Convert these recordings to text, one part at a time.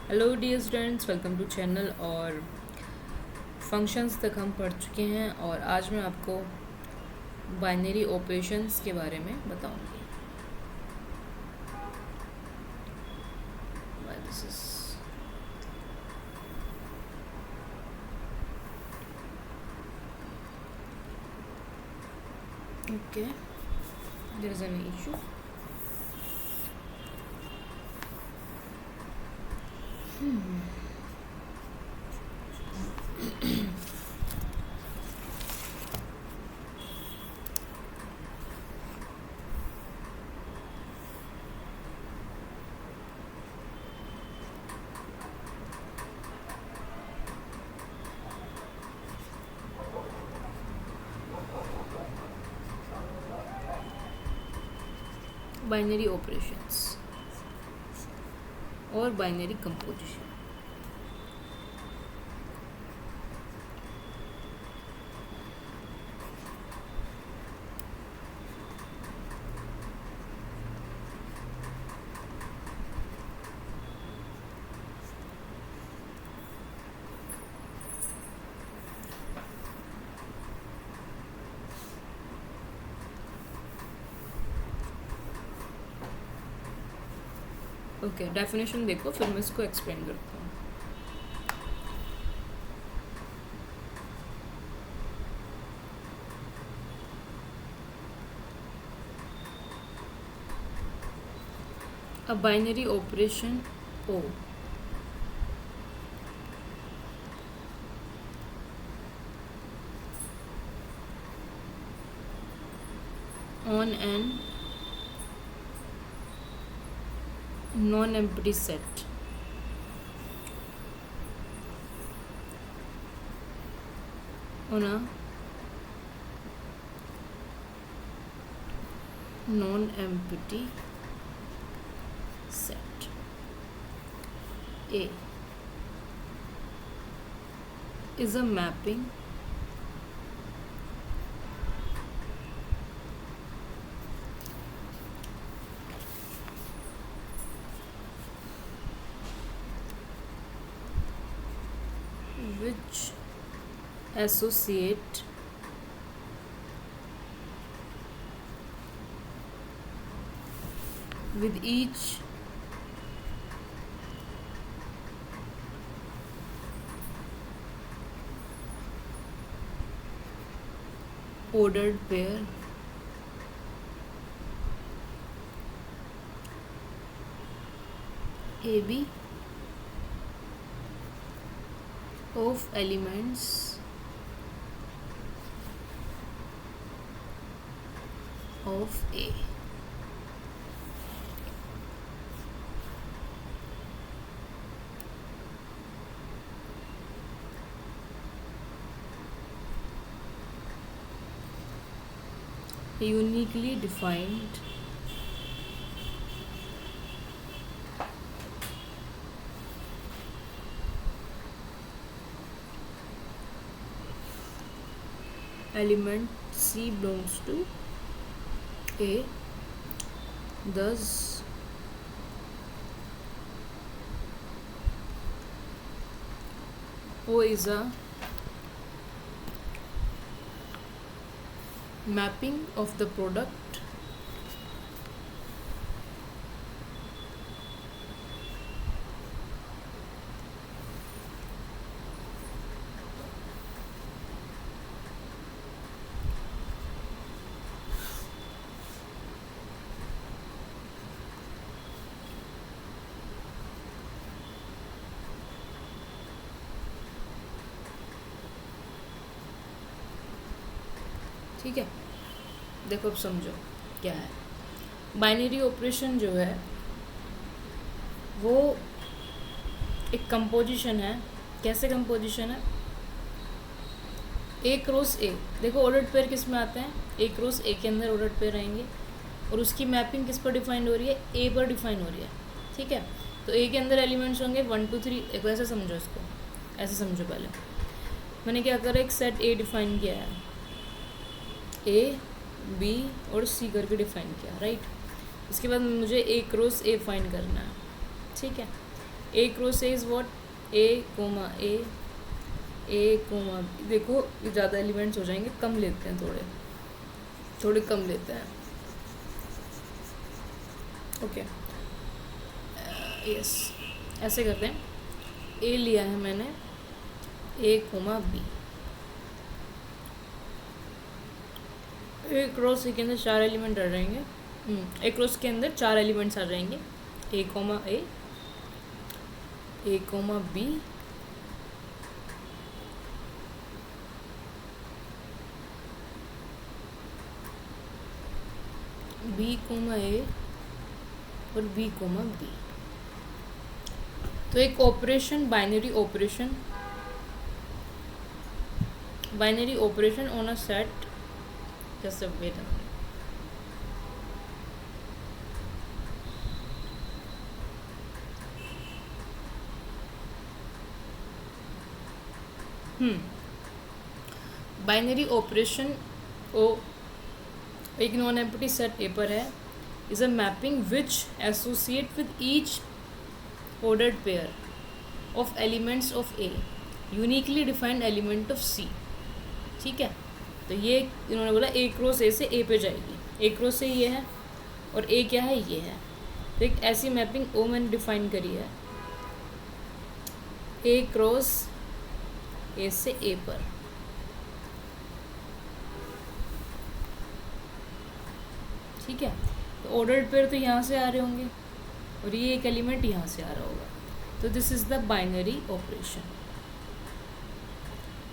Hello dear students, welcome to channel. और functions तक हम पढ़ चुके हैं और आज मैं आपको बाइनरी ऑपरेशंस के बारे में बताऊंगी। This is okay, there is an issue. Binary operations और बाइनरी कंपोजिशन। ओके, डेफिनेशन देखो, फिर मैं इसको एक्सप्लेन करता हूँ। A binary operation O on an non-empty set on a non-empty set A is a mapping which associate with each ordered pair AB of elements of A. Uniquely defined element C belongs to A, thus O is a mapping of the product ठीक है। देखो, अब समझो क्या है binary operation. जो है वो एक कंपोजिशन है। कैसे कंपोजिशन है? ए क्रॉस ए। देखो, ऑर्डर्ड पेयर किस में आते हैं? ए क्रॉस ए के अंदर ऑर्डर्ड पेयर आएंगे और उसकी मैपिंग किस पर डिफाइंड हो रही है? ए पर डिफाइन हो रही है। ठीक है, तो ए के अंदर एलिमेंट्स होंगे 1 2 3। देखो, ऐसे समझो इसको, ऐसे समझो। पहले मैंने क्या करा, एक सेट ए डिफाइन किया है, ए बी और सी करके डिफाइन किया, राइट। इसके बाद मुझे ए क्रॉस ए फाइंड करना है। ठीक है, A cross A is what A comma A comma, देखो ये ज़्यादा एलिमेंट्स हो जाएंगे, कम लेते हैं, थोड़े कम लेते हैं। ओके यस, ऐसे करते हैं। ए लिया है मैंने, A comma B, A cross A के अंदर 4 एलिमेंट आ जाएंगे। ए क्रॉस के अंदर 4 एलिमेंट्स आ जाएंगे, A comma A comma B, B comma A और बी कोमा बी। तो एक operation, binary operation on a set, just a wait, binary operation O एक नॉन एम्प्टी सेट ए पर है, is a mapping which associate with each ordered pair of elements of A, uniquely defined element of C। ठीक है, तो ये इन्होंने बोला ए cross ए से ए पे जाएगी, ए क्रॉस ए ये है और ए क्या है, ये है। तो एक ऐसी मैपिंग ओ मैंने डिफाइन करी है, ए क्रॉस ए से ए पर। ठीक है, तो ऑर्डर्ड पेयर तो यहाँ से आ रहे होंगे और ये एक एलिमेंट यहाँ से आ रहा होगा, तो this is the binary operation.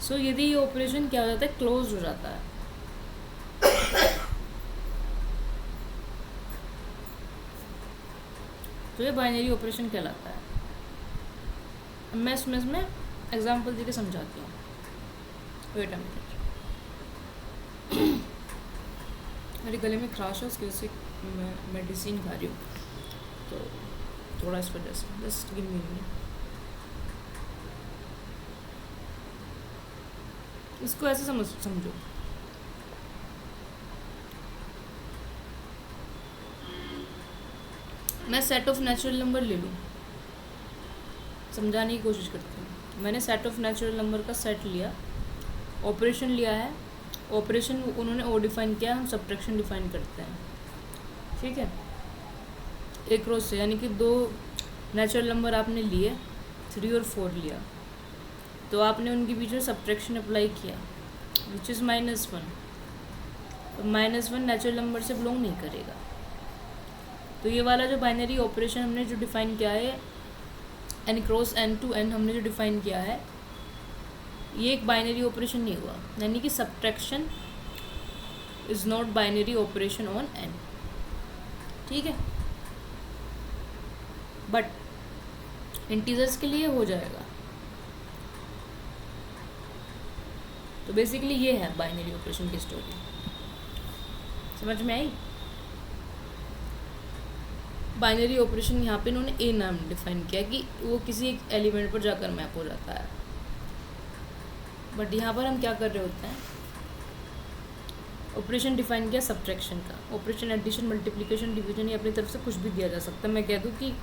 So यदि ये ऑपरेशन क्या हो जाता है, क्लोज हो जाता है, तो ये बाइनरी ऑपरेशन कहलाता है। अब मैं इसमें एग्जांपल देके समझाती हूँ। वेट अ मिनट, मेरे गले में खराश है, उसकी वजह से मैं मेडिसिन खा रही हूँ, तो थोड़ा इस वजह से, जस्ट गिव मी मिनट। इसको ऐसे समझो, मैं सेट ऑफ नेचुरल नंबर ले लूँ, समझाने की कोशिश करती हूँ। मैंने सेट ऑफ नेचुरल नंबर का सेट लिया, ऑपरेशन लिया है, ऑपरेशन उन्होंने ओ डिफाइन किया, हम सब्ट्रैक्शन डिफाइन करते हैं। ठीक है, एक क्रॉस से, यानी कि 2 नेचुरल नंबर आपने लिए, 3 और 4 लिया, तो आपने उनके बीच में सब्ट्रैक्शन अप्लाई किया विच इज़ -1। तो -1 नेचुरल नंबर से बिलोंग नहीं करेगा। तो ये वाला जो बाइनरी ऑपरेशन हमने जो डिफाइन किया है, n cross n to n हमने जो डिफाइन किया है, ये एक बाइनरी ऑपरेशन नहीं हुआ, यानी कि subtraction is not binary operation on n। ठीक है, बट इंटीजर्स के लिए हो जाएगा। तो बेसिकली ये है बाइनरी ऑपरेशन की स्टोरी, समझ में आई? बाइनरी ऑपरेशन यहाँ पे इन्होंने ए नाम डिफाइन किया कि वो किसी एक एलिमेंट पर जाकर मैप हो जाता है, बट यहाँ पर हम क्या कर रहे होते हैं, ऑपरेशन डिफाइन किया सब्ट्रैक्शन का। ऑपरेशन एडिशन, मल्टीप्लिकेशन, डिवीजन, ये अपनी तरफ से कुछ भी दिया जा सकता है। मैं कह दूँ कि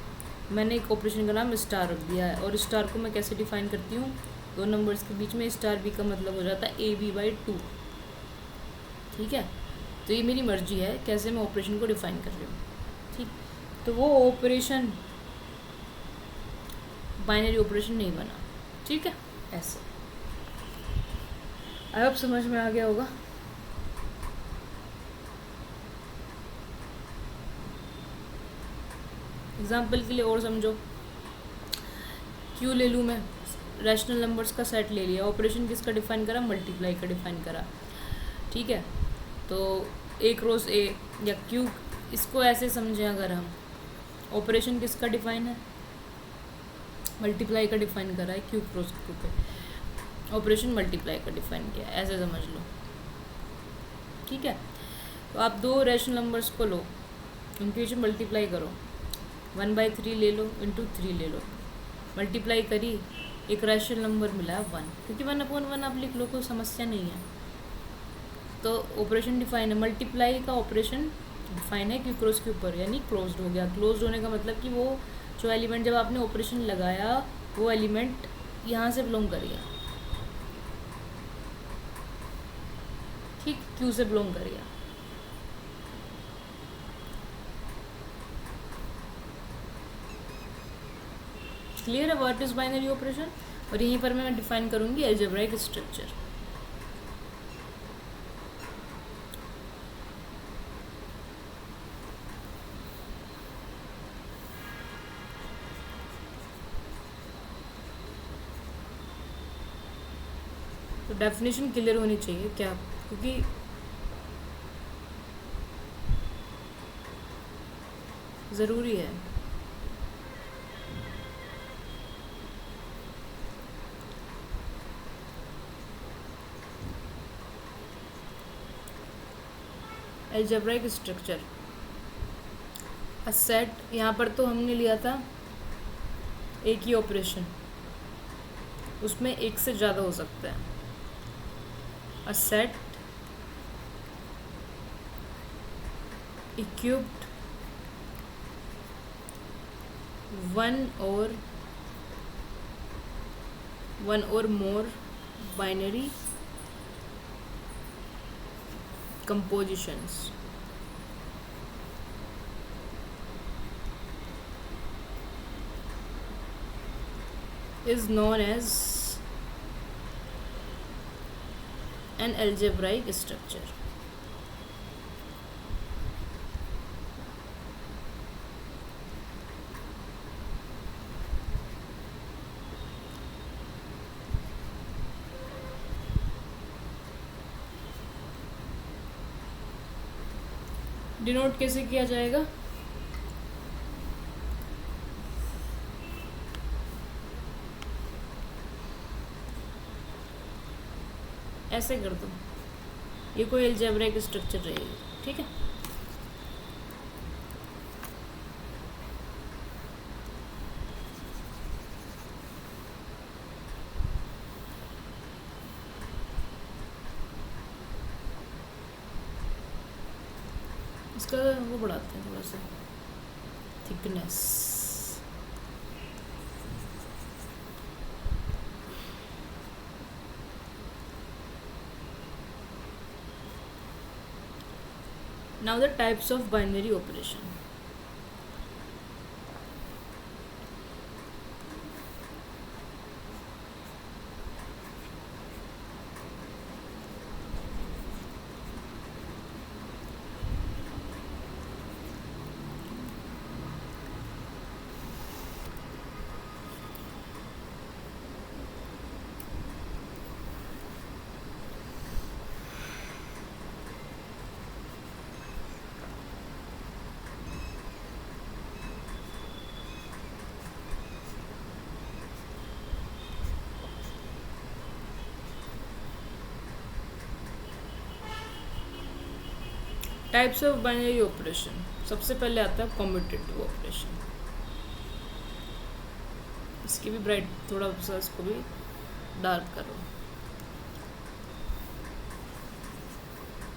मैंने एक ऑपरेशन का नाम स्टार रख दिया है, और स्टार को मैं कैसे डिफाइन करती हूँ, 2 नंबर्स के बीच में स्टार बी का मतलब हो जाता है AB/2। ठीक है, तो ये मेरी मर्जी है कैसे मैं ऑपरेशन को डिफाइन कर रही हूँ। ठीक, तो वो ऑपरेशन बाइनरी ऑपरेशन नहीं बना। ठीक है, ऐसे आई होप समझ में आ गया होगा। एग्जाम्पल के लिए और समझो, क्यू ले लूँ मैं, रैशनल नंबर्स का सेट ले लिया, ऑपरेशन किसका डिफाइन करा, मल्टीप्लाई का डिफाइन करा। ठीक है, तो ए क्रॉस ए या क्यू, इसको ऐसे समझें अगर हम, ऑपरेशन किसका डिफाइन है, मल्टीप्लाई का डिफाइन करा है, क्यू क्रॉस क्यू पे ऑपरेशन मल्टीप्लाई का डिफाइन किया, ऐसे समझ लो। ठीक है, तो आप 2 रैशनल नंबर्स को लो, उनके बीच में मल्टीप्लाई करो, 1/3 ले लो, इंटू 3 ले लो, मल्टीप्लाई करी, एक रैशनल नंबर मिला 1, क्योंकि 1/1 आप लिख लो, कोई समस्या नहीं है। तो ऑपरेशन डिफाइन है, मल्टीप्लाई का ऑपरेशन डिफाइन है क्यू क्रॉस के ऊपर, यानी क्लोज्ड हो गया। क्लोज्ड होने का मतलब कि वो जो एलिमेंट जब आपने ऑपरेशन लगाया वो एलिमेंट यहाँ से बिलोंग करेगा, ठीक, क्यू से बिलोंग करेगा। क्लियर है व्हाट इज बाइनरी ऑपरेशन। और यहीं पर मैं डिफाइन करूँगी अलजेब्राइक स्ट्रक्चर। तो डेफिनेशन क्लियर होनी चाहिए क्या, क्योंकि ज़रूरी है। अलजेब्राइक स्ट्रक्चर अ सेट, यहाँ पर तो हमने लिया था एक ही ऑपरेशन, उसमें एक से ज़्यादा हो सकता है। A set equipped one or more binary compositions is known as an algebraic structure. Denote कैसे किया जाएगा, ऐसे कर दो, ये कोई अलजेब्राइक स्ट्रक्चर रहेगी, ठीक है। इसका वो बढ़ाते हैं थोड़ा सा thickness. Now the types of binary operation. Types of binary operation, सबसे पहले आता है कॉम्यूटेटिव ऑपरेशन। इसकी भी ब्राइट थोड़ा सा, इसको भी डार्क करो,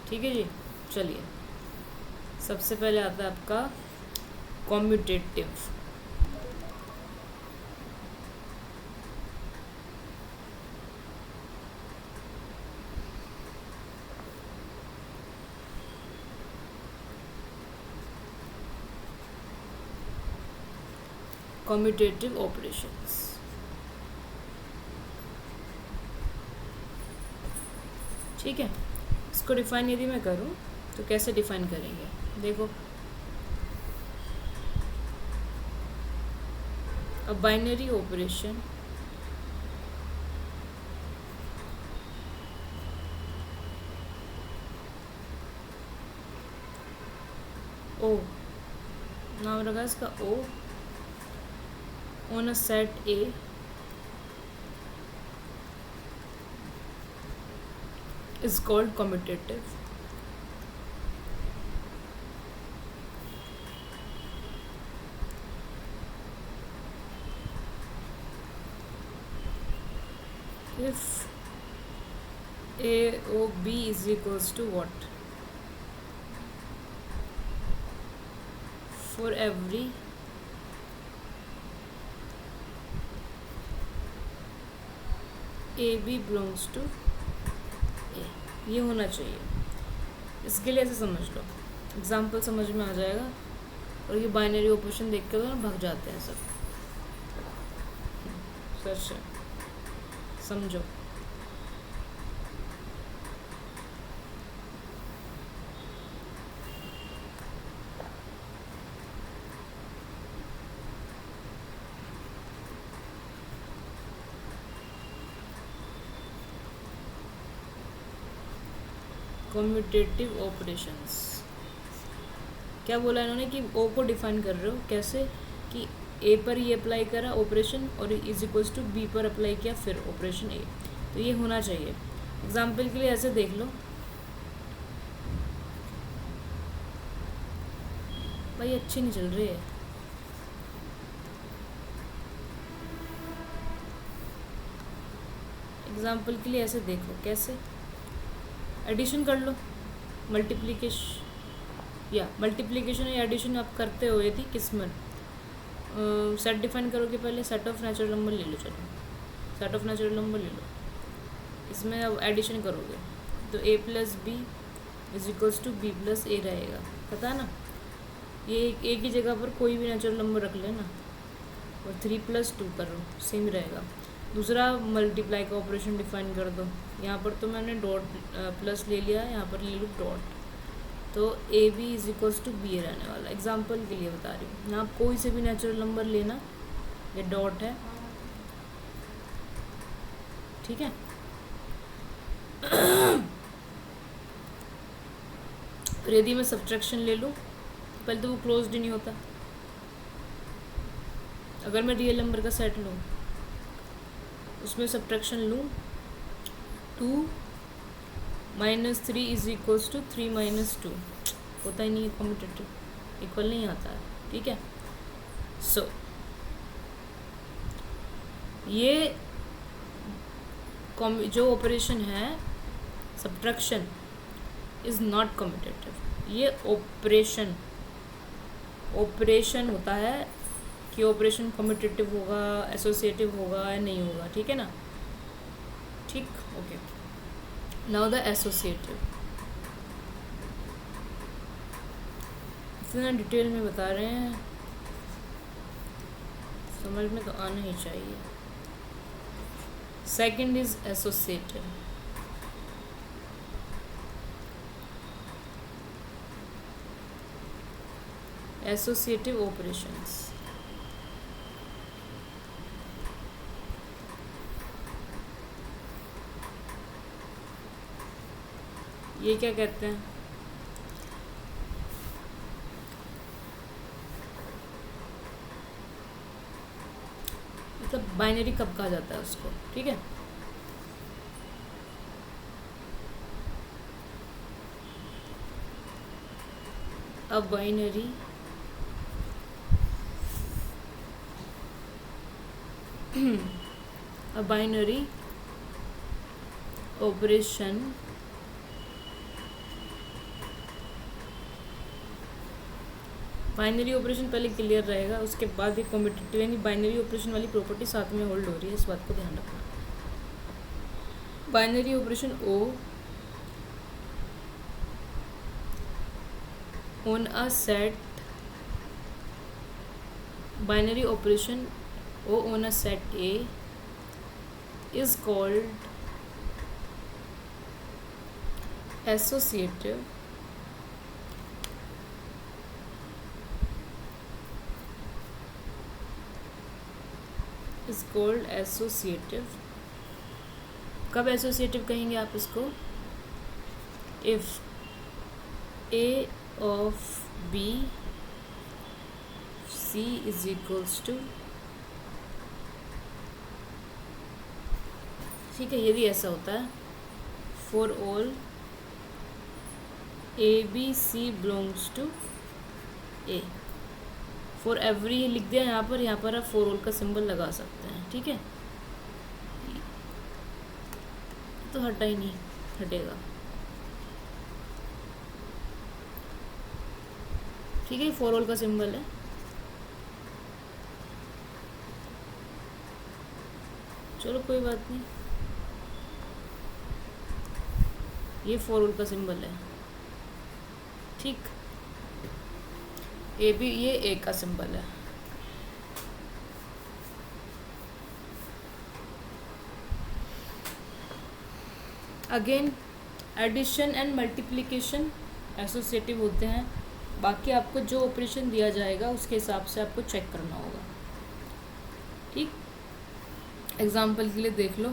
ठीक है जी। चलिए, सबसे पहले आता है आपका कॉम्यूटेटिव। कॉम्यूटेटिव ऑपरेशंस, ठीक है। इसको डिफाइन यदि मैं करूं तो कैसे डिफाइन करेंगे, देखो, अ बाइनरी ऑपरेशन ओ, नाम रखा इसका ओ, on a set A is called commutative. If A O B is equals to what? For every A B belongs to A, ये होना चाहिए। इसके लिए ऐसे समझ लो, एग्जाम्पल समझ में आ जाएगा। और ये बाइनरी ऑपरेशन देख के तो ना भाग जाते हैं सब। सच समझो। कम्यूटेटिव ऑपरेशंस, क्या बोला इन्होंने कि ओ को डिफाइन कर रहे हो कैसे, कि ए पर ये अप्लाई करा ऑपरेशन और इज इक्वल्स टू बी पर अप्लाई किया फिर ऑपरेशन ए, तो ये होना चाहिए। एग्जाम्पल के लिए ऐसे देख लो, भाई अच्छी नहीं चल रही है। एग्जाम्पल के लिए ऐसे देखो, कैसे एडिशन कर लो, मल्टीप्लिकेशन या एडिशन आप करते हो यदि किस्मत सेट डिफाइन करोगे पहले, सेट ऑफ नेचुरल नंबर ले लो। चलो सेट ऑफ नेचुरल नंबर ले लो, इसमें अब एडिशन करोगे तो A plus B is equals to B plus A रहेगा, पता है ना। ये एक ही जगह पर कोई भी नेचुरल नंबर रख लेना और 3+2 करो, सेम रहेगा। दूसरा मल्टीप्लाई का ऑपरेशन डिफाइन कर दो, यहाँ पर तो मैंने डॉट प्लस ले लिया, यहाँ पर ले लूँ डॉट, तो A B is equals to B रहने वाला। एग्जाम्पल के लिए बता रही हूँ, यहाँ कोई से भी नेचुरल नंबर लेना, ये डॉट है, ठीक है। फिर यदि मैं सब्ट्रैक्शन ले लूँ, पहले तो वो क्लोज्ड ही नहीं होता। अगर मैं रियल नंबर का सेट लूँ, उसमें सब्ट्रैक्शन लूँ, 2 - 3 इज इक्वल्स टू 3 - 2, होता ही नहीं है, कम्यूटेटिव इक्वल नहीं आता है, ठीक है। सो ये जो ऑपरेशन है सब्ट्रैक्शन इज नॉट कम्यूटेटिव। ये ऑपरेशन होता है कि ऑपरेशन कम्यूटेटिव होगा, एसोसिएटिव होगा या नहीं होगा, ठीक है ना। ठीक, ओके। नाउ द एसोसिएटिव, इतना डिटेल में बता रहे हैं, समझ में तो आना ही चाहिए। Second is associative. Associative operations, ये क्या कहते हैं, मतलब बाइनरी कब कहा जाता है उसको, ठीक है। अब बाइनरी ऑपरेशन बाइनरी ऑपरेशन पहले क्लियर रहेगा, उसके बाद ये कम्यूटेटिव यानी बाइनरी ऑपरेशन वाली प्रॉपर्टी साथ में होल्ड हो रही है, इस बात को ध्यान रखना। Binary operation O on a set, binary operation O on a set A is called associative कब एसोसिएटिव कहेंगे आप इसको, if a of b c is equals to, ठीक है। यदि ऐसा होता है for all A B C belongs to A, for every लिख दिया यहाँ पर आप फॉर ऑल का सिंबल लगा सकते हैं, ठीक है। तो हटा ही नहीं, हटेगा, ठीक है। फॉर ऑल का सिंबल है, चलो कोई बात नहीं। ये फॉर ऑल का सिंबल है, ठीक। ए भी ये ए का सिंबल है। Again addition and multiplication associative होते हैं, बाकी आपको जो ऑपरेशन दिया जाएगा उसके हिसाब से आपको चेक करना होगा, ठीक। एग्जाम्पल के लिए देख लो,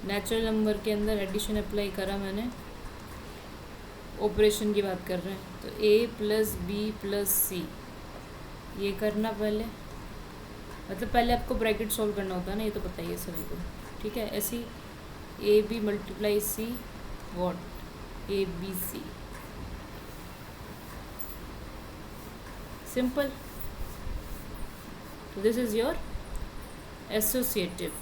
नेचुरल नंबर के अंदर एडिशन अप्लाई करा मैंने, ऑपरेशन की बात कर रहे हैं, तो a प्लस बी प्लस सी ये करना पहले, मतलब पहले आपको ब्रैकेट सॉल्व करना होता है ना, ये तो पता ही है सभी को, ठीक है। ऐसी A B multiply C what A B C, simple. तो this is your associative.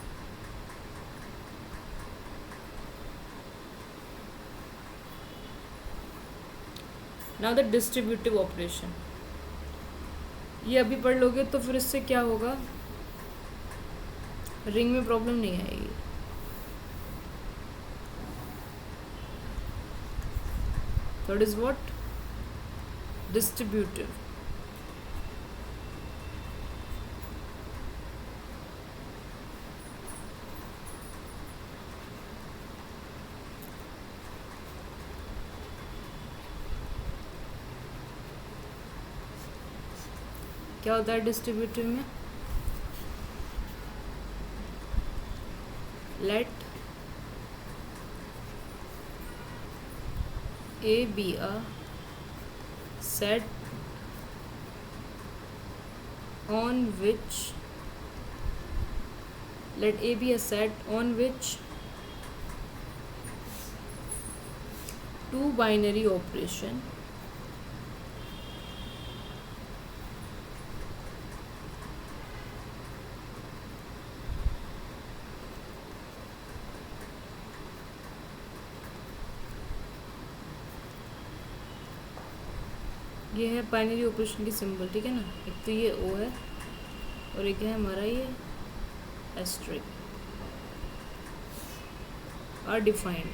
Now the distributive operation, ये अभी पढ़ लोगे तो फिर इससे क्या होगा, रिंग में प्रॉब्लम नहीं आएगी। That is what? Distributive. क्या होता है डिस्ट्रीब्यूटिव में? Let A be a set on which let A be a set on which two binary operation ये है बाइनरी ऑपरेशन की सिंबल, ठीक है ना। एक तो ये ओ है और एक है हमारा ये asterisk are defined.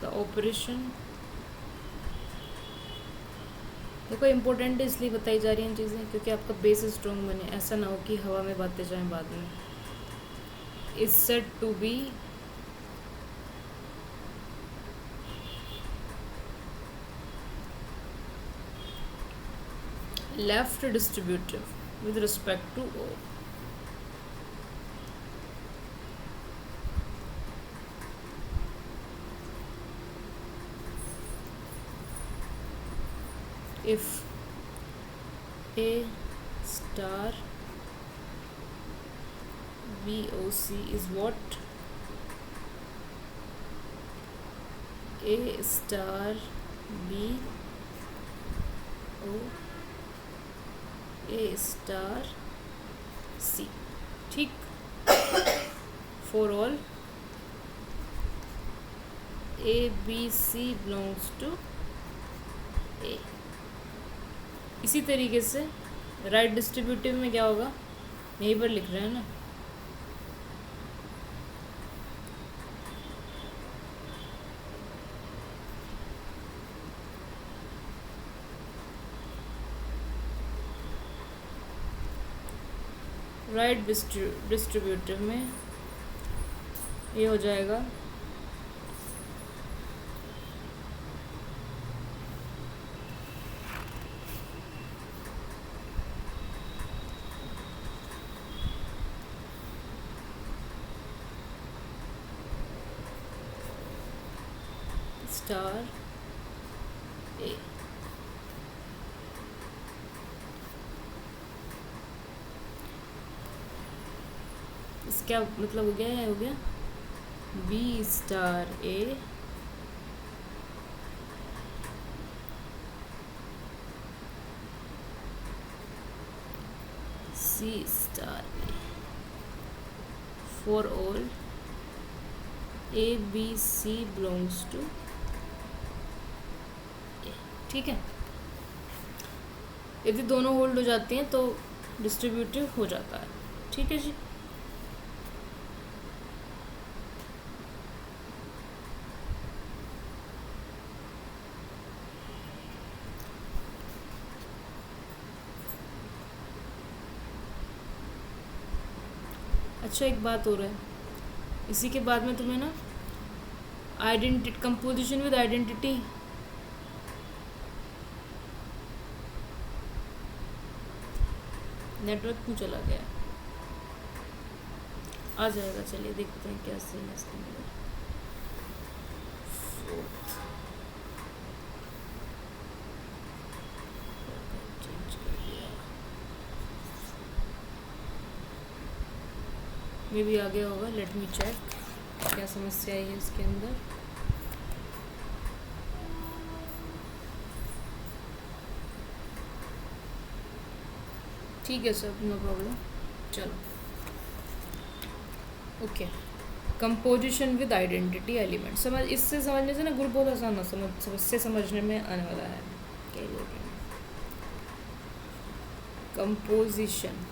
The operation देखो इम्पोर्टेंट इसलिए बताई जा रही हैं चीज़ें क्योंकि आपका बेस स्ट्रॉन्ग बने, ऐसा ना हो कि हवा में बातें जाएं बाद में। Is said to be left distributive with respect to O. If A star VOC is what? A star B O A star C, ठीक। For all A B C belongs to A। इसी तरीके से right distributive में क्या होगा, यहीं पर लिख रहे हैं ना, राइट डिस्ट्रीब्यूटिव में ये हो जाएगा स्टार ए। इसका मतलब हो गया, हो गया B star A C star A for all A B C belongs to A, ठीक है। यदि दोनों होल्ड हो जाती हैं तो डिस्ट्रीब्यूटिव हो जाता है, ठीक है जी। अच्छा, एक बात हो रहा है, इसी के बाद में तुम्हें ना identity, composition with identity, network क्यों चला गया, आ जाएगा, चलिए देखते हैं क्या सीन है इसके अंदर। चेंज कर दिया, मे भी आ गया होगा, लेट मी चेक क्या समस्या आई है इसके अंदर। ठीक है सर, नो प्रॉब्लम, चलो okay. Composition with identity element, समझ, इससे समझने से ना ग्रुप बहुत आसान हो, इससे समझने में आने वाला है। क्या बोल composition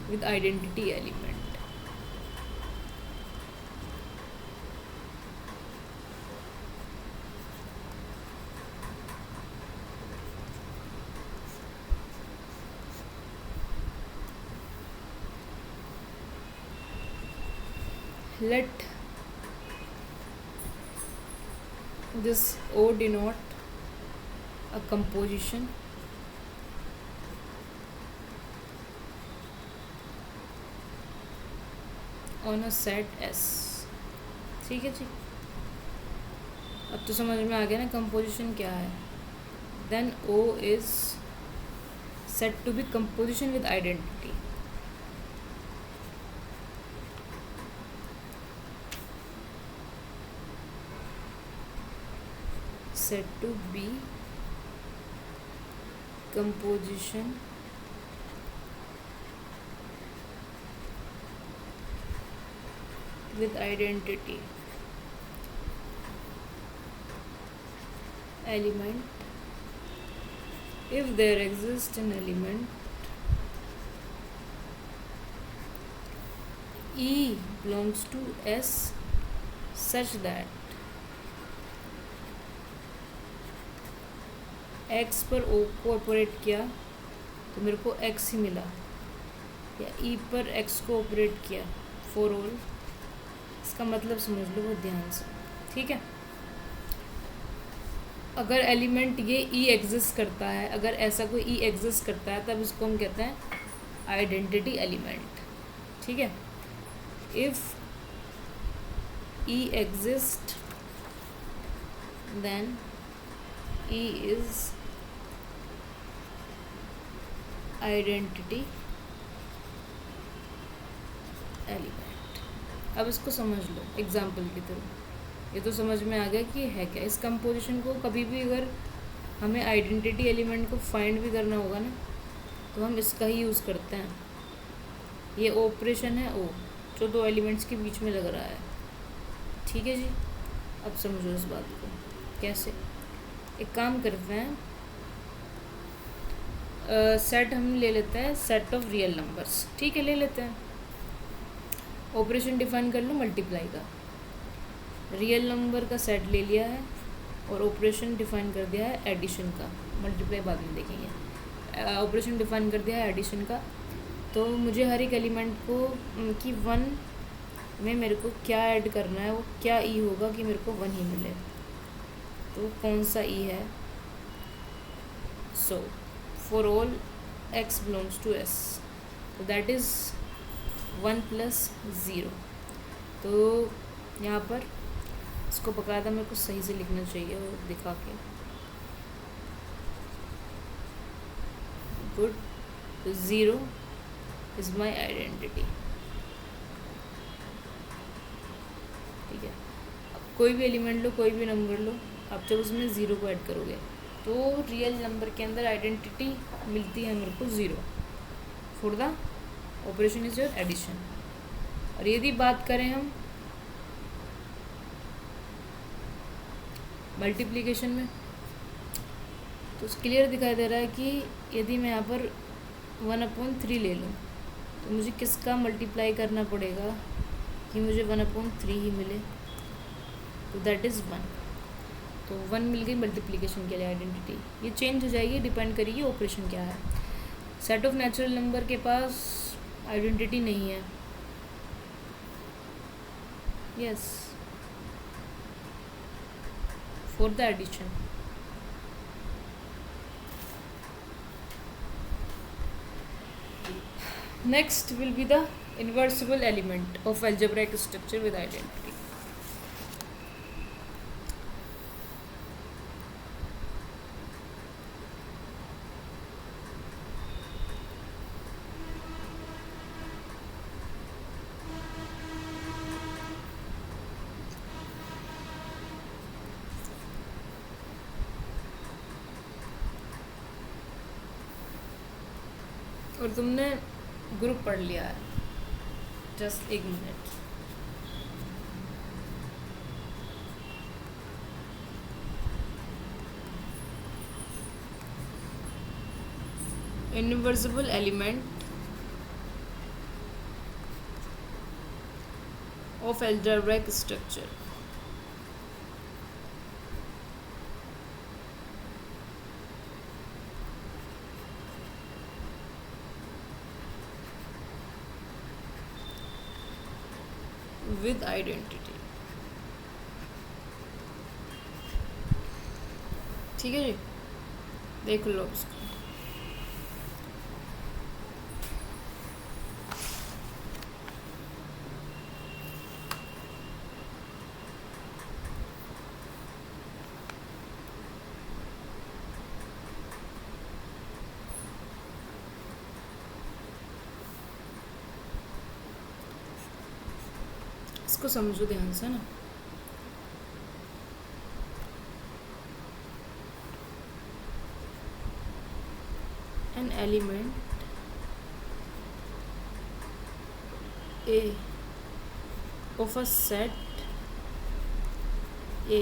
with identity element, let this O denote a composition on a set S, ठीक है जी। अब तो समझ में आ गया ना कंपोजिशन क्या है। Then O is said to be composition with identity, said to be composition with identity element if there exists an element E belongs to S such that X पर O को ऑपरेट किया तो मेरे को X ही मिला, या E पर X को ऑपरेट किया फॉर ऑल, इसका मतलब समझ लो वो ध्यान से, ठीक है। अगर एलिमेंट ये E एग्जिस्ट करता है, अगर ऐसा कोई E एग्जिस्ट करता है तब इसको हम कहते हैं आइडेंटिटी एलिमेंट, ठीक है। If E exist then E is identity element. अब इसको समझ लो एग्जाम्पल की तरह, ये तो समझ में आ गया कि है क्या। इस कंपोजिशन को कभी भी अगर हमें आइडेंटिटी एलिमेंट को फाइंड भी करना होगा ना तो हम इसका ही यूज़ करते हैं। ये ऑपरेशन है ओ जो दो एलिमेंट्स के बीच में लग रहा है, ठीक है जी। अब समझो इस बात को कैसे। एक काम करते हैं, सेट हम ले लेते हैं, सेट ऑफ रियल नंबर्स, ठीक है, ले लेते हैं। ऑपरेशन डिफाइन कर लो मल्टीप्लाई का, रियल नंबर का सेट ले लिया है और ऑपरेशन डिफाइन कर दिया है एडिशन का, मल्टीप्लाई बाद में देखेंगे। ऑपरेशन डिफाइन कर दिया है एडिशन का, तो मुझे हर एक एलिमेंट को कि 1 में मेरे को क्या ऐड करना है, वो क्या ई होगा कि मेरे को 1 ही मिले, तो कौन सा ई है। So for all x belongs to s, तो दैट इज़ 1 + 0। तो यहाँ पर इसको बकायदा मेरे को सही से लिखना चाहिए और दिखा के, गुड, 0 इज़ माई आइडेंटिटी, ठीक है। अब कोई भी एलिमेंट लो, कोई भी नंबर लो, आप जब उसमें 0 को ऐड करोगे तो रियल नंबर के अंदर आइडेंटिटी मिलती है मेरे को 0 for the operation is your addition, और यदि बात करें हम मल्टीप्लिकेशन में, तो क्लियर दिखाई दे रहा है कि यदि मैं यहाँ पर 1/3 ले लूँ तो मुझे किसका मल्टीप्लाई करना पड़ेगा कि मुझे 1/3 ही मिले, तो दैट इज़ 1। तो 1 मिल गई मल्टीप्लिकेशन के लिए आइडेंटिटी। ये चेंज हो जाएगी, डिपेंड करेगी ऑपरेशन क्या है। सेट ऑफ नेचुरल नंबर के पास आइडेंटिटी नहीं है, yes, for the addition. Next will be the inversible element of algebraic structure with identity. और तुमने ग्रुप पढ़ लिया है, जस्ट एक minute. Invertible element of algebraic structure। With identity, ठीक है जी, देख लो उसको। इसको समझो ध्यान से ना। An element A of a set A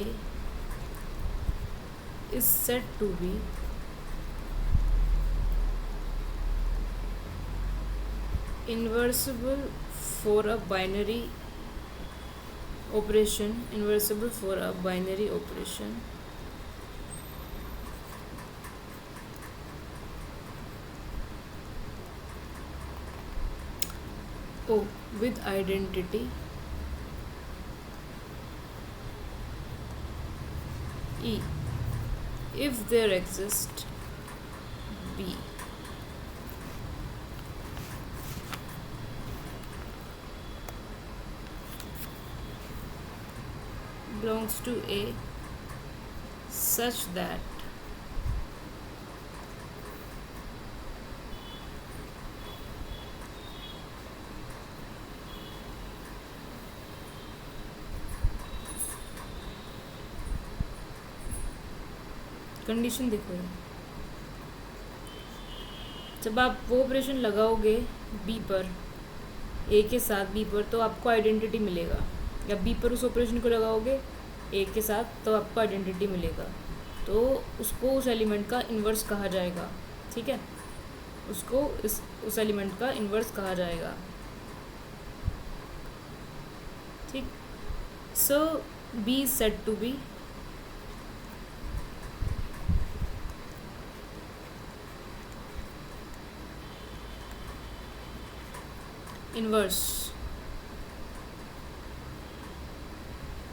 is said to be inversible for a binary operation, inversible for a binary operation O with identity E if there exists B belongs to A such that condition देखो, जब आप वो operation लगाओगे B पर, ए के साथ B पर, तो आपको आइडेंटिटी मिलेगा, या बी पर उस ऑपरेशन को लगाओगे ए के साथ तो आपको आइडेंटिटी मिलेगा, तो उसको उस एलिमेंट का इन्वर्स कहा जाएगा। ठीक है, उसको उस एलिमेंट का इन्वर्स कहा जाएगा। ठीक, so B is said to be inverse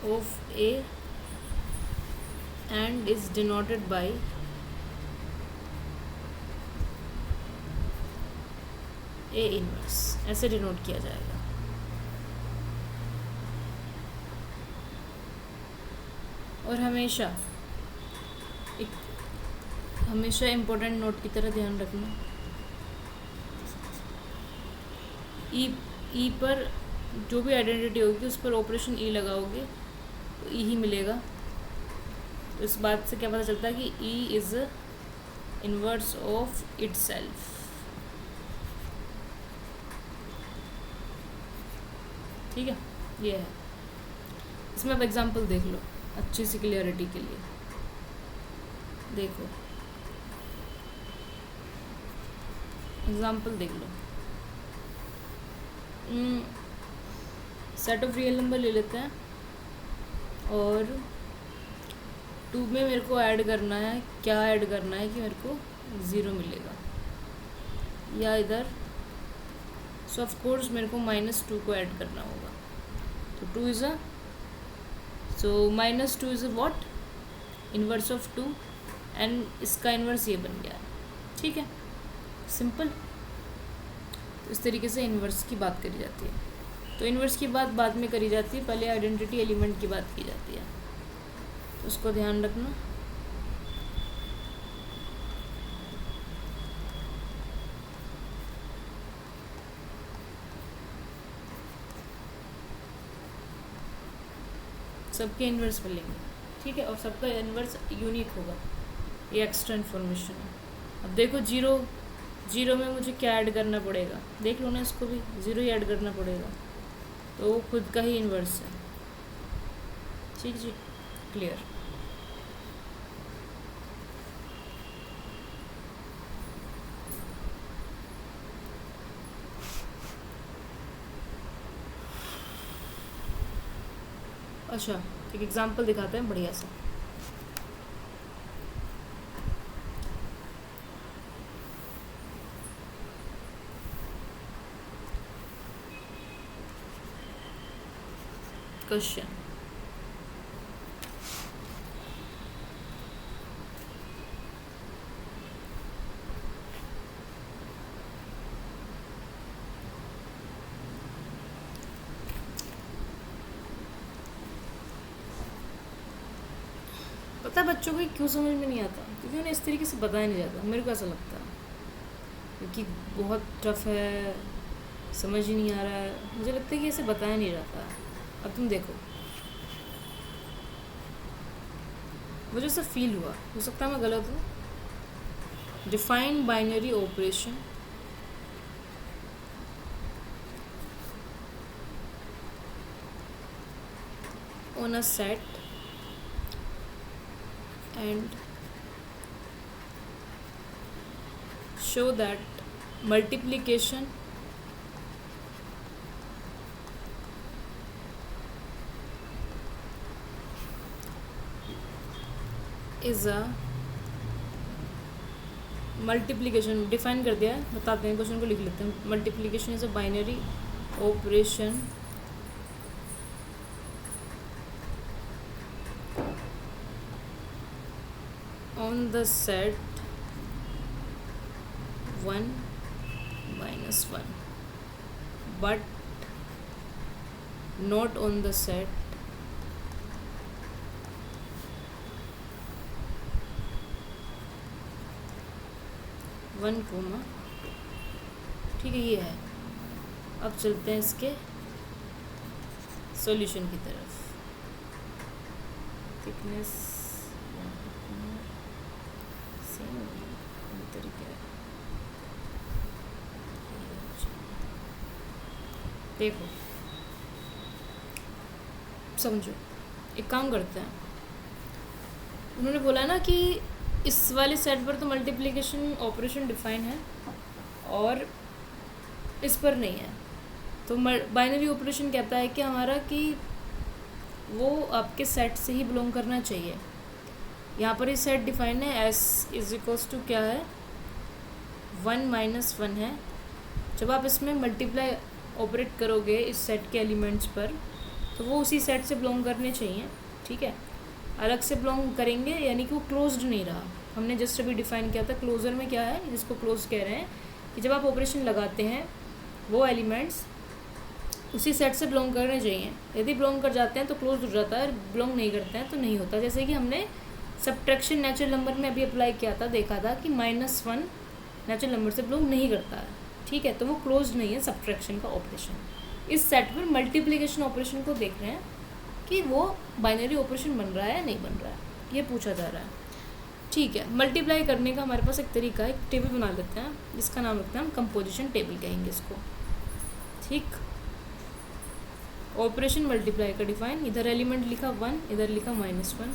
of A and is denoted by A inverse, ऐसे डिनोट किया जाएगा। और हमेशा इम्पोर्टेंट नोट की तरह ध्यान रखना, ई पर जो भी आइडेंटिटी होगी उस पर ऑपरेशन ई लगाओगे तो ई ही मिलेगा। तो इस बात से क्या पता चलता है कि E is inverse of itself. ठीक है, ये है। इसमें अब एग्जांपल देख लो अच्छी सी क्लियरिटी के लिए। देखो एग्जांपल देख लो। सेट ऑफ रियल नंबर ले लेते हैं और 2 में मेरे को ऐड करना है, क्या ऐड करना है कि मेरे को 0 मिलेगा, या इधर सो ऑफ कोर्स मेरे को -2 को ऐड करना होगा। तो 2 is a -2 is a what, inverse of 2, and इसका इन्वर्स ये बन गया। ठीक है, सिंपल। तो इस तरीके से इन्वर्स की बात करी जाती है। तो इन्वर्स की बात बाद में करी जाती है, पहले आइडेंटिटी एलिमेंट की बात की जाती है, तो उसको ध्यान रखना। सबके इन्वर्स मिलेंगे, ठीक है, और सबका इन्वर्स यूनिक होगा। ये एक्स्ट्रा इन्फॉर्मेशन है। अब देखो 0 में मुझे क्या ऐड करना पड़ेगा, देख लो ना, इसको भी 0 ही ऐड करना पड़ेगा, तो वो खुद का ही इन्वर्स है। ठीक जी, क्लियर। अच्छा, एक एग्जांपल दिखाते हैं बढ़िया सा। क्वेश्चन, पता है बच्चों को क्यों समझ में नहीं आता, क्योंकि उन्हें इस तरीके से बताया नहीं जाता। मेरे को ऐसा लगता है क्योंकि बहुत टफ है, समझ ही नहीं आ रहा है। मुझे लगता है कि ऐसे बताया नहीं जाता। अब तुम देखो, मुझे ऐसा फील हुआ, हो सकता है मैं गलत हूँ। Define binary operation on a set and show that multiplication is a multiplication define कर दिया है, बताते हैं, क्वेश्चन को लिख लेते हैं। Multiplication is a binary operation on the set 1 minus 1 but not on the set 1, ठीक है, ये है। अब चलते हैं इसके सॉल्यूशन की तरफ। थिकनेस देखो, समझो, एक काम करते हैं। उन्होंने बोला ना कि इस वाले सेट पर तो मल्टीप्लिकेशन ऑपरेशन डिफाइन है और इस पर नहीं है। तो बाइनरी ऑपरेशन कहता है कि हमारा कि वो आपके सेट से ही बिलोंग करना चाहिए। यहाँ पर ये सेट डिफाइन है, एस इज इक्वल्स टू क्या है, 1 माइनस 1 है। जब आप इसमें मल्टीप्लाई ऑपरेट करोगे इस सेट के एलिमेंट्स पर, तो वो उसी सेट से बिलोंग करने चाहिए। ठीक है, अलग से बिलोंग करेंगे यानी कि वो क्लोज्ड नहीं रहा। हमने जस्ट अभी डिफाइन किया था क्लोजर में क्या है, जिसको क्लोज कह रहे हैं कि जब आप ऑपरेशन लगाते हैं वो एलिमेंट्स उसी सेट से बिलोंग करने चाहिए। यदि बिलोंग कर जाते हैं तो क्लोज हो जाता है, बिलोंग नहीं करते हैं तो नहीं होता। जैसे कि हमने सब्ट्रैक्शन नेचुरल नंबर में अभी अप्लाई किया था, देखा था कि -1 नेचुरल नंबर से बिलोंग नहीं करता है। ठीक है, तो वो क्लोज नहीं है सब्ट्रैक्शन का ऑपरेशन। इस सेट पर मल्टीप्लिकेशन ऑपरेशन को देख रहे हैं कि वो बाइनरी ऑपरेशन बन रहा है या नहीं बन रहा है, ये पूछा जा रहा है। ठीक है, मल्टीप्लाई करने का हमारे पास एक तरीका है, एक टेबल बना लेते हैं, जिसका नाम रखते हैं हम कंपोजिशन टेबल कहेंगे इसको। ठीक, ऑपरेशन मल्टीप्लाई का डिफाइन, इधर एलिमेंट लिखा 1, इधर लिखा -1,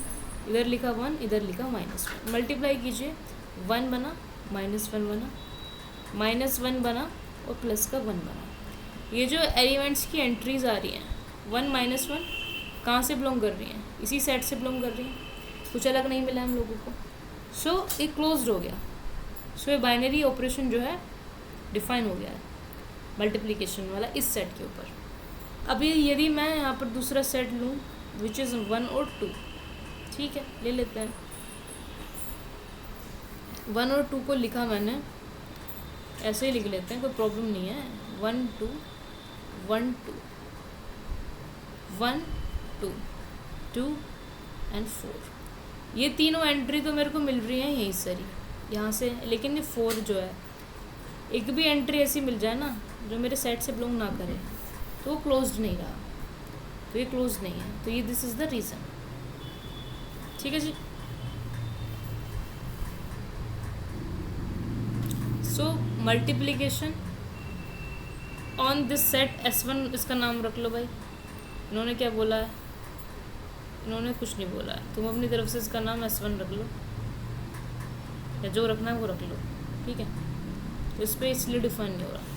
इधर लिखा 1, इधर लिखा -1, मल्टीप्लाई कीजिए, 1 बना, -1 बना, -1 बना और प्लस का 1 बना। ये जो एलिमेंट्स की एंट्रीज आ रही हैं 1 -1 कहाँ से बिलोंग कर रही हैं? इसी सेट से बिलोंग कर रही हैं, कुछ अलग नहीं मिला हम लोगों को। सो ये क्लोज्ड हो गया। सो ये बाइनरी ऑपरेशन जो है डिफाइन हो गया है मल्टीप्लिकेशन वाला इस सेट के ऊपर। अभी यदि मैं यहाँ पर दूसरा सेट लूँ विच इज़ 1 और 2, ठीक है, ले लेते हैं। 1 और 2 को लिखा मैंने, ऐसे ही लिख लेते हैं, कोई प्रॉब्लम नहीं है। 1 2 1 2 1 2 2 एंड 4, ये तीनों एंट्री तो मेरे को मिल रही हैं यहीं से, यहाँ से। लेकिन ये 4 जो है, एक भी एंट्री ऐसी मिल जाए ना जो मेरे सेट से बिलोंग ना करे तो वो क्लोज्ड नहीं रहा, तो ये क्लोज्ड नहीं है। तो ये दिस इज़ द रीज़न, ठीक है जी। So multiplication on this set S1, इसका नाम रख लो भाई। इन्होंने क्या बोला है? इन्होंने कुछ नहीं बोला है, तुम अपनी तरफ से इसका नाम S1 रख लो, या जो रखना है वो रख लो, ठीक है। तो इस पर इसलिए डिफाइन नहीं हो रहा।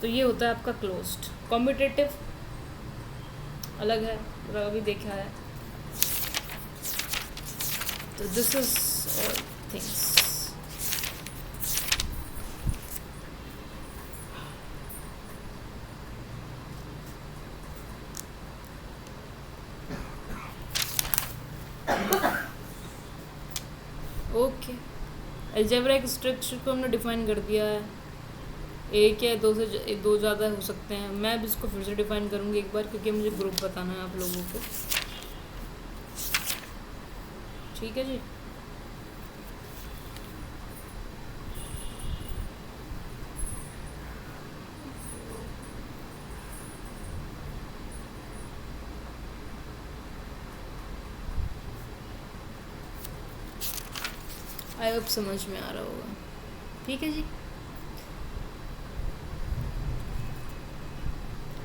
तो ये होता है आपका क्लोज्ड। कॉम्पिटेटिव अलग है, पूरा अभी देखा है। तो this is all things. Okay, algebraic structure को हमने डिफाइन कर दिया है। एक या दो से दो ज़्यादा हो सकते हैं। मैं अब इसको फिर से डिफाइन करूँगी एक बार, क्योंकि मुझे ग्रुप बताना है आप लोगों को, ठीक है जी। आई होप समझ में आ रहा होगा, ठीक है जी।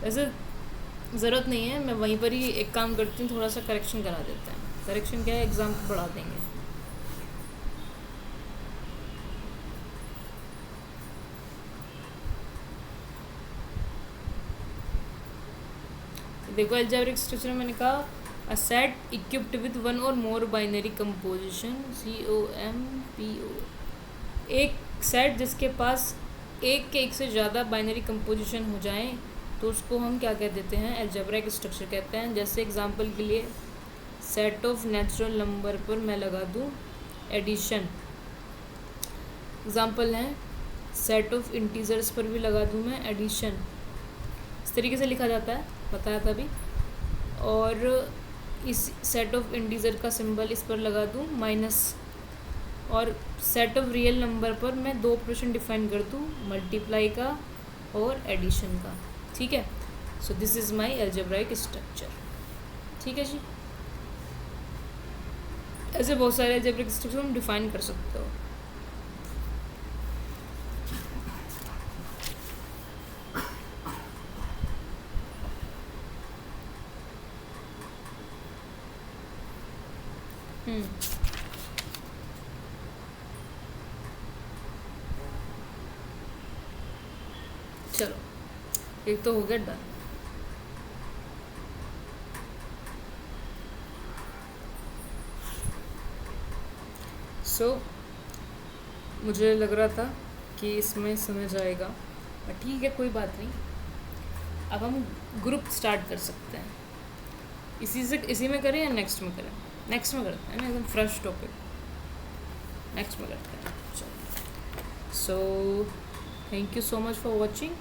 वैसे ज़रूरत नहीं है, मैं वहीं पर ही एक काम करती हूँ, थोड़ा सा करेक्शन करा देते हैं। करेक्शन क्या है, एग्ज़ाम को बढ़ा देंगे। देखो अलजेब्रिक स्ट्रक्चर में मैंने कहा a set equipped with one और मोर बाइनरी कंपोजिशन, COMPO, एक सेट जिसके पास एक से ज़्यादा बाइनरी कंपोजिशन हो जाएं तो उसको हम क्या कह देते हैं, अलजेब्रिक स्ट्रक्चर कहते हैं। जैसे एग्जांपल के लिए सेट ऑफ नेचुरल नंबर पर मैं लगा दूं एडिशन, एग्जांपल है सेट ऑफ इंटीजर्स पर भी लगा दूं मैं एडिशन। इस तरीके से लिखा जाता है, बताया था अभी। और इस सेट ऑफ इंटीजर का सिंबल इस पर लगा दूं माइनस, और सेट ऑफ रियल नंबर पर मैं दो ऑपरेशन डिफाइन कर दूं, मल्टीप्लाई का और एडिशन का, ठीक है। So this is my algebraic structure, ठीक है जी। ऐसे बहुत सारे अलजेब्रिक स्ट्रक्चर हम डिफाइन कर सकते हो। चलो एक तो हो गया डन। मुझे लग रहा था कि इसमें समझ आएगा, पर ठीक है, कोई बात नहीं। अब हम ग्रुप स्टार्ट कर सकते हैं। इसी में करें या नेक्स्ट में करें? नेक्स्ट में करते हैं ना, एकदम फ्रेश टॉपिक, नेक्स्ट में करते हैं। चलो, so thank you so much for watching.